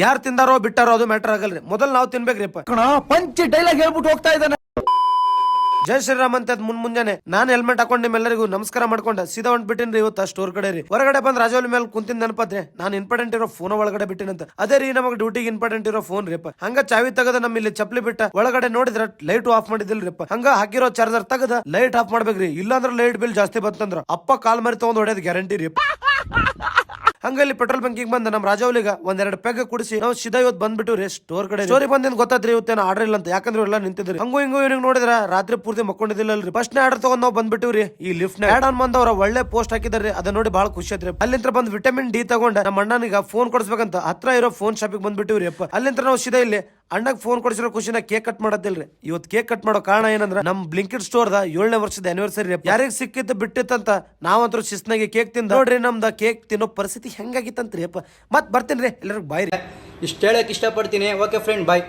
ಯಾರು ತಿಂದಾರೋ ಬಿಟ್ಟಾರೋ ಅದು ಮ್ಯಾಟರ್ ಆಗಲ್ರಿ, ಮೊದಲ್ ನಾವು ತಿನ್ಬೇಕ್ರಿಪ್ಪ. ಪಂಚ್ ಡೈಲಾಗ್ ಹೇಳ್ಬಿಟ್ಟು ಹೋಗ್ತಾ ಇದ್ದಾನೆ. ಜೈ ಶ್ರೀರಾಮ್ ಅಂತ ಮುಂಜಾನೆ ನಾನು ಹೆಲ್ಮೆಟ್ ಹಾಕೊಂಡು ನಿಮ್ಮೆಲ್ಲರಿಗೂ ನಮಸ್ಕಾರ ಮಾಡ್ಕೊಂಡ ಸೀದಾ ಹೊಂಟ್ಬಿಟ್ಟಿನ್ರಿ ಇವತ್ತು ಸ್ಟೋರ್ ಕಡೆ ರೀ. ಹೊರಗಡೆ ಬಂದ್ ರಾಜವಲಿ ಮೇಲೆ ಕುಂತಿನ ನೆನಪತ್ರಿ ನಾನು ಇಂಪಾರ್ಟೆಂಟ್ ಇರೋ ಫೋನ್ ಒಳಗಡೆ ಬಿಟ್ಟಿನಂತ. ಅದೇ ರೀ ನಮಗೆ ಡ್ಯೂಟಿಗೆ ಇಂಪಾರ್ಟೆಂಟ್ ಇರೋ ಫೋನ್ ರೀಪ್ಪ. ಹಂಗ ಚಾವಿ ತೆಗದ ನಮ್ಮ ಇಲ್ಲಿ ಚಪ್ಲಿ ಬಿಟ್ಟ ಒಳಗಡೆ ನೋಡಿದ್ರ ಲೈಟ್ ಆಫ್ ಮಾಡಿದಿಲ್ರಿಪ್ಪ. ಹಂಗ ಹಾಕಿರೋ ಚಾರ್ಜರ್ ತೆಗದ ಲೈಟ್ ಆಫ್ ಮಾಡ್ಬೇಕ್ರಿ, ಇಲ್ಲಾಂದ್ರೆ ಲೈಟ್ ಬಿಲ್ ಜಾಸ್ತಿ ಬಂತಂದ್ರ ಅಪ್ಪ ಕಾಲ್ ಮರಿ ತಗೊಂಡ್ ಹೊಡೆಯೋದ್ ಗ್ಯಾರಂಟಿ ರೀ. ಹಂಗಲ್ಲಿ ಪೆಟ್ರೋಲ್ ಬಂಕಿಗೆ ಬಂದ ನಮ್ ರಾಜವಲಿಗ ಒಂದೆರಡು ಪೆಗ್ ಕುಡಿಸಿ ನಾವು ಸೀದಾ ಇವತ್ತು ಬಂದ್ಬಿಟ್ಟು ರೀ ಸ್ಟೋರ್ ಕಡೆ. ಸ್ಟೋರಿ ಬಂದಿದ್ ಗೊತ್ತಾತ್ರಿ ಇವತ್ತೇನು ಆರ್ಡರ್ ಇಲ್ಲ ಅಂತ, ಯಾಕಂದ್ರೆ ಎಲ್ಲ ನಿಂತಿದ್ರಿ. ಹಂಗೂ ಹಿಂಗೂ ಇವ್ನಿಗೆ ನೋಡಿದ್ರ ರಾತ್ರಿ ಪೂರ್ತಿ ಮಕ್ಕೊಂಡಿದ್ದಿಲ್ಲಲ್ರಿ. ಫಸ್ಟ್ ಆರ್ಡರ್ ತಗೊಂಡ್ ನಾವು ಬಂದ್ಬಿಟ್ಟಿವ್ರಿ ಈ ಲಿಫ್ಟ್ ಆಡ್ ಆನ್ ಬಂದ್ ಅವ್ರ ಒಳ್ಳೆ ಪೋಸ್ಟ್ ಹಾಕಿದಾರೆ, ಅದನ್ನ ನೋಡಿ ಬಹಳ ಖುಷಿ ಆಯ್ತ್ರಿ. ಅಲ್ಲಿಂದ ಬಂದ್ ವಿಟಮಿನ್ ಡಿ ತಗೊಂಡ ನಮ್ಮ ಅಣ್ಣನಿಗ ಫೋನ್ ಕೊಡಿಸ್ಬೇಕಂತ ಹತ್ರ ಇರೋ ಫೋನ್ ಶಾಪಿಗೆ ಬಂದ್ಬಿಟ್ಟಿವ್ರಿ ಅಪ್ಪ. ಅಲ್ಲಿಂದ ನಾವು ಸೀದಾ ಇಲ್ಲಿ ಅಣ್ಣಗ್ ಫೋನ್ ಕೊಡಿಸಿರೋ ಖುಷಿನ ಕೇಕ್ ಕಟ್ ಮಾಡೋದಿಲ್ರಿ. ಇವತ್ತು ಕೇಕ್ ಕಟ್ ಮಾಡೋ ಕಾರಣ ಏನಂದ್ರ ನಮ್ ಬ್ಲಿಂಕಿಟ್ ಸ್ಟೋರ್ 7ನೇ ವರ್ಷದ ಆನಿವರ್ಸರಿ. ಯಾರಿಗ್ ಸಿಕ್ಕಿತ್ತು ಬಿಟ್ಟಿತ್ತಂತ ನಾವಂತೂ ಶಿಸ್ನಾಗಿ ಕೇಕ್ ತಿಂದ ನೋಡ್ರಿ. ನಮ್ದ ಕೇಕ್ ತಿನ್ನೋ ಪರಿಸ್ಥಿತಿ ಹೆಂಗಾಗಿತ್ತಂತ್ರಿ ಅಪ್ಪ. ಮತ್ ಬರ್ತೀನಿ ಎಲ್ಲರಿಗೂ ಬಾಯ್ ರೀ. ಇಷ್ಟ ಹೇಳಕ್ ಇಷ್ಟಪಡ್ತೀನಿ. ಓಕೆ ಫ್ರೆಂಡ್, ಬಾಯ್.